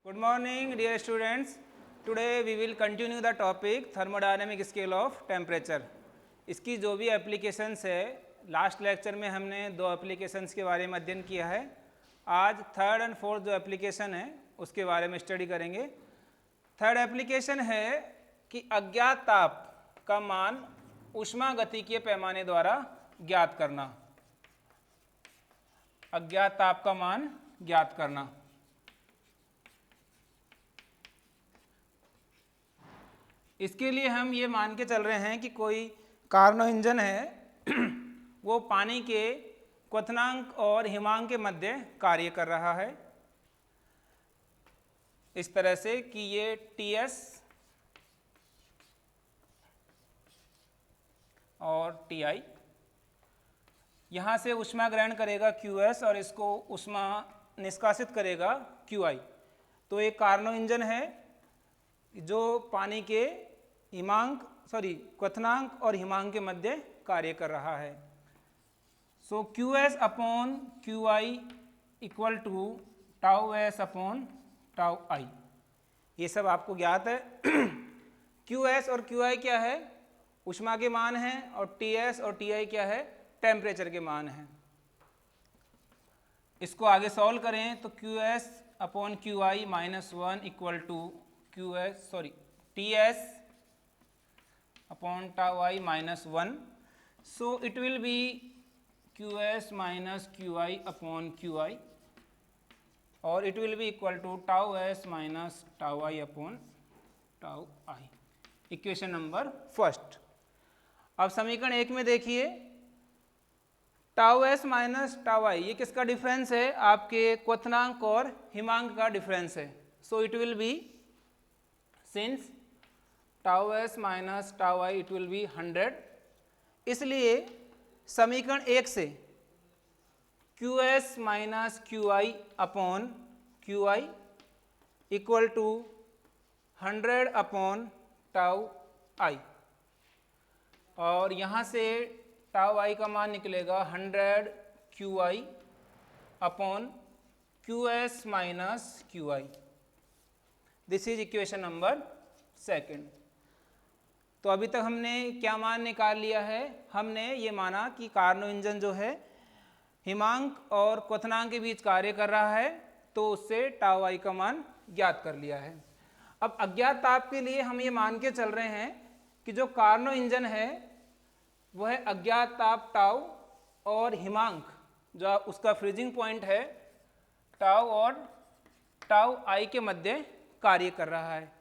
Good morning, dear students. Today we will continue the topic thermodynamic scale of temperature. इसकी जो भी applications है, last lecture में हमने दो एप्लीकेशंस के बारे में अध्ययन किया है. आज थर्ड एंड फोर्थ जो एप्लीकेशन है उसके बारे में स्टडी करेंगे. थर्ड एप्लीकेशन है कि अज्ञात ताप का मान ऊष्मागतिकीय पैमाने द्वारा ज्ञात करना. अज्ञात ताप का मान ज्ञात करना. इसके लिए हम ये मान के चल रहे हैं कि कोई कार्नो इंजन है वो पानी के क्वथनांक और हिमांक के मध्य कार्य कर रहा है. इस तरह से कि ये Ts और Ti यहाँ से ऊष्मा ग्रहण करेगा Qs और इसको ऊष्मा निष्कासित करेगा Qi. तो एक कार्नो इंजन है जो पानी के क्वथनांक और हिमांक के मध्य कार्य कर रहा है. So Qs upon Qi equal to tau S upon tau I. ये सब आपको ज्ञात है. Qs और Qi क्या है? ऊष्मा के मान है. और Ts और Ti क्या है? टेम्परेचर के मान है. इसको आगे सॉल्व करें तो Qs upon Qi minus 1 equal to Ts upon tau I minus 1. So it will be Qs minus Qi upon Qi or it will be equal to tau s minus tau I upon tau I. Equation number first. अब समीकरण एक में देखिए tau S minus tau I ये किसका difference है? आपके क्वथनांक और हिमांक का डिफरेंस है. So it will be since tau S minus tau I it will be 100. इसलिए समीकरण एक से Q S minus Q I upon Q I equal to 100 upon tau I और यहाँ से टाउ आई का मान निकलेगा 100 Q I upon Q S minus Q I. This is equation number second. तो अभी तक हमने क्या मान निकाल लिया है? हमने ये माना कि कार्नो इंजन जो है हिमांक और क्वथनांक के बीच कार्य कर रहा है तो उससे टाउ आई का मान ज्ञात कर लिया है. अब अज्ञात ताप के लिए हम ये मान के चल रहे हैं कि जो कार्नो इंजन है वह अज्ञात ताप टाउ और हिमांक जो उसका फ्रीजिंग पॉइंट है टाउ और टाउ आई के मध्य कार्य कर रहा है.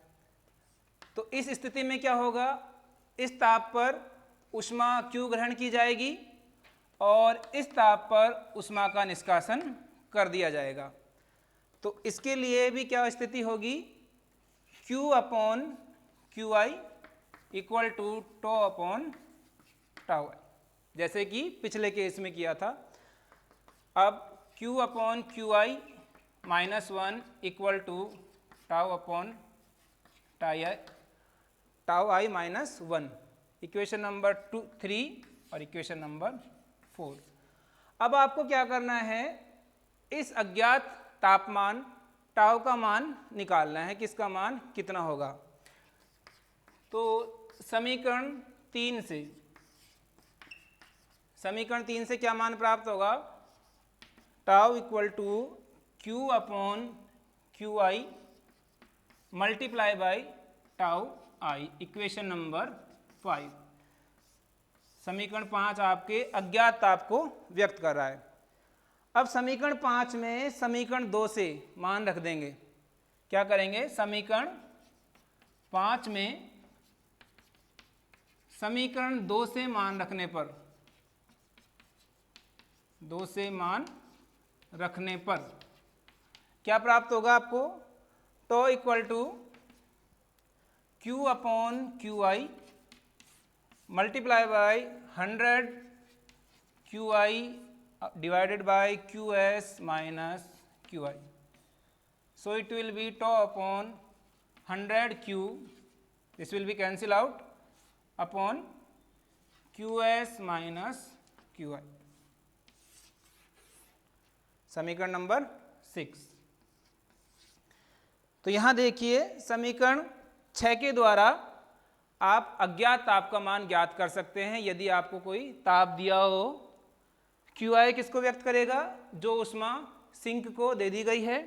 तो इस स्थिति में क्या होगा? इस ताप पर ऊष्मा Q ग्रहण की जाएगी और इस ताप पर ऊष्मा का निष्कासन कर दिया जाएगा. तो इसके लिए भी क्या स्थिति होगी? Q upon Q I equal to tau upon tau I, जैसे कि पिछले केस में किया था. अब Q upon Q I minus 1 equal to tau upon tau I minus 1. Equation number 3 और इक्वेशन नंबर 4. अब आपको क्या करना है? इस अज्ञात तापमान टाउ का मान निकालना है. किसका मान कितना होगा? तो समीकरण 3 से क्या मान प्राप्त होगा? Tau equal to Q upon Q I multiply by tau I. Equation number 5. समीकरण 5 आपके अज्ञात ताप को व्यक्त कर रहा है. अब समीकरण 5 में समीकरण 2 से मान रख देंगे. क्या करेंगे? समीकरण 5 में समीकरण 2 से मान रखने पर क्या प्राप्त होगा आपको? Tau equal to Q upon Q I multiply by 100 Q I divided by Q S minus Q I. So it will be tau upon 100 Q, this will be cancel out, upon Q S minus Q I. समीकरण number 6. तो यहाँ देखिए समीकरण 6 के द्वारा आप अज्ञात ताप का मान ज्ञात कर सकते हैं। यदि आपको कोई ताप दिया हो, QI किसको व्यक्त करेगा? जो ऊष्मा सिंक को दे दी गई है,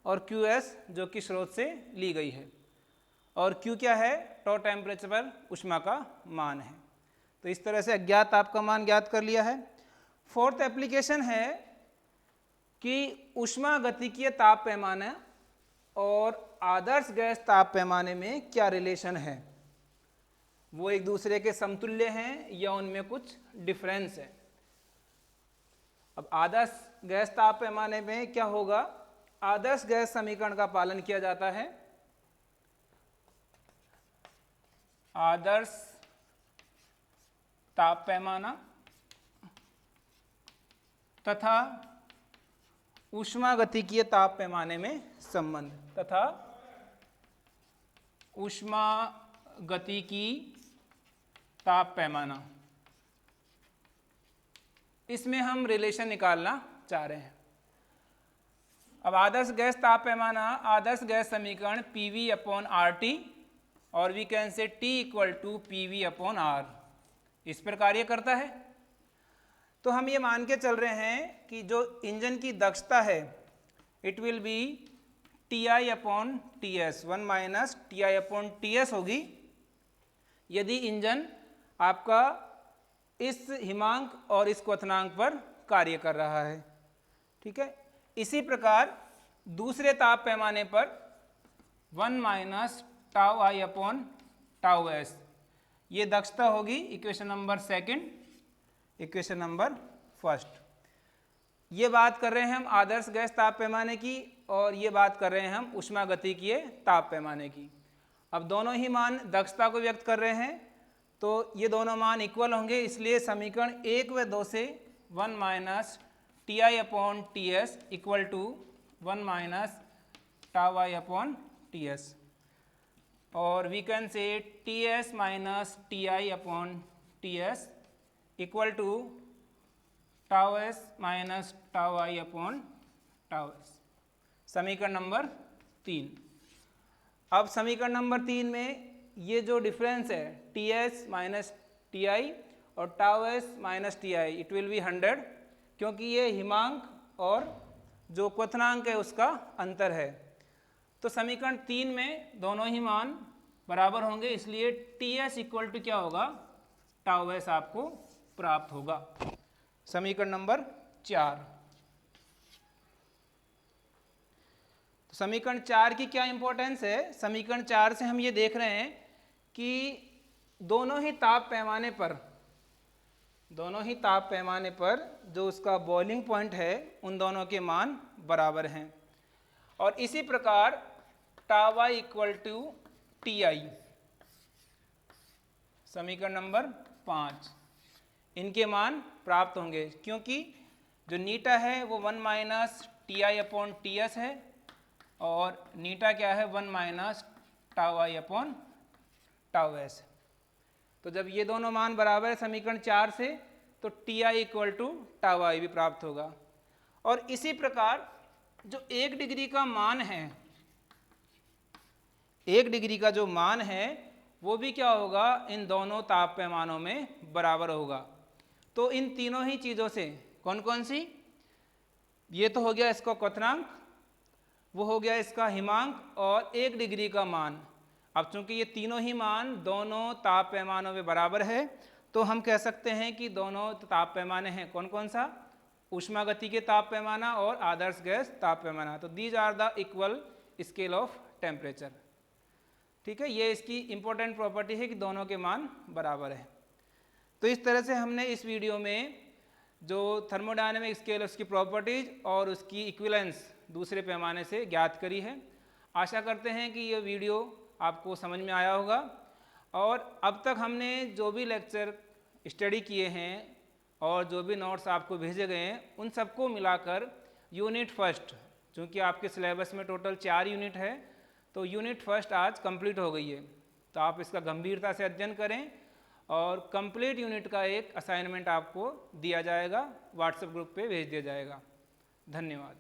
और QS जो कि स्रोत से ली गई है, और Q क्या है? टॉ टेम्परेचर पर ऊष्मा का मान है। तो इस तरह से अज्ञात ताप का मान ज्ञात कर लिया है। फोर्थ एप्लीकेशन है कि ऊष्मा गतिकीय ताप पैमाना और आदर्श गैस ताप पैमाने में क्या रिलेशन है, वो एक दूसरे के समतुल्य हैं या उनमें कुछ डिफरेंस है। अब आदर्श गैस ताप पैमाने में क्या होगा? आदर्श गैस समीकरण का पालन किया जाता है। आदर्श ताप पैमाना तथा ऊष्मागतिकीय ताप पैमाने में संबंध, तथा ऊष्मागतिकी ताप पैमाना, इसमें हम रिलेशन निकालना चाह रहे हैं। अब आदर्श गैस ताप पैमाना, आदर्श गैस समीकरण PV/RT और we can say T = PV/R इस पर कार्य करता है। तो हम ये मान के चल रहे हैं कि जो इंजन की दक्षता है it will B TI/TS, 1 - TI/TS होगी यदि इंजन आपका इस हिमांक और इस क्वथनांक पर कार्य कर रहा है। ठीक है, इसी प्रकार दूसरे ताप पैमाने पर 1 - τI/τS, ये दक्षता होगी इक्वेशन नंबर 2, इक्वेशन नंबर 1। ये बात कर रहे हैं हम आदर्श गैस ताप पैमाने की, और ये बात कर रहे हैं हम ऊष्मागतिकीय ताप पैमाने की। अब दोनों ही मान दक्षता को व्यक्त कर रहे हैं, तो ये दोनों मान इक्वल होंगे, इसलिए समीकरण 1 व 2 से 1 - TI/TS = 1 - τI/TS, और we can say TS - TI/TS = τS - τI/τS। समीकरण नंबर 3। अब समीकरण नंबर 3 में ये जो डिफरेंस है TS - TI और τS - TI, it will be 100, क्योंकि ये हिमांक और जो क्वथनांक है उसका अंतर है। तो समीकरण 3 में दोनों ही मान बराबर होंगे, इसलिए TS = क्या होगा? τS आपको प्राप्त होगा। समीकरण नंबर 4। तो समीकरण 4 की क्या इंपॉर्टेंस है? समीकरण 4 से हम ये देख रहे हैं कि दोनों ही ताप पैमाने पर जो उसका बॉइलिंग पॉइंट है उन दोनों के मान बराबर हैं, और इसी प्रकार τI = TI, समीकरण नंबर 5, इनके मान प्राप्त होंगे, क्योंकि जो नीटा है वो 1 - TI/TS है, और नीटा क्या है? 1 - τI/τS। तो जब ये दोनों मान बराबर है समीकरण 4 से, तो TI = τI भी प्राप्त होगा। और इसी प्रकार जो 1 डिग्री का मान है, 1 डिग्री का जो मान है वो भी क्या होगा? इन दोनों ताप पैमानों में बराबर होगा। तो इन तीनों ही चीज़ों से कौन कौन सी? ये तो हो गया इसका क्वथनांक, वो हो गया इसका हिमांक, और 1 डिग्री का मान। अब चूंकि ये तीनों ही मान दोनों ताप पैमानों में बराबर है, तो हम कह सकते हैं कि दोनों ताप पैमाने हैं कौन कौन सा? ऊष्मागतिकीय ताप पैमाना और आदर्श गैस ताप पैमाना। तो these are the equal scale of temperature. ठीक है, ये इसकी इंपॉर्टेंट प्रॉपर्टी है कि दोनों के मान बराबर है। तो इस तरह से हमने इस वीडियो में जो थर्मोडायनेमिक स्केल उसकी प्रॉपर्टीज और उसकी इक्विवेलेंस दूसरे पैमाने से ज्ञात करी है। आशा करते हैं कि ये वीडियो आपको समझ में आया होगा, और अब तक हमने जो भी लेक्चर स्टडी किए हैं और जो भी नोट्स आपको भेजे गए हैं उन सबको मिलाकर यूनिट फर्स्ट, चूँकि आपके सिलेबस में टोटल 4 यूनिट है, तो यूनिट फर्स्ट आज कंप्लीट हो गई है। तो आप इसका गंभीरता से अध्ययन करें, और कंप्लीट यूनिट का एक असाइनमेंट आपको दिया जाएगा, व्हाट्सएप ग्रुप पे भेज दिया जाएगा। धन्यवाद।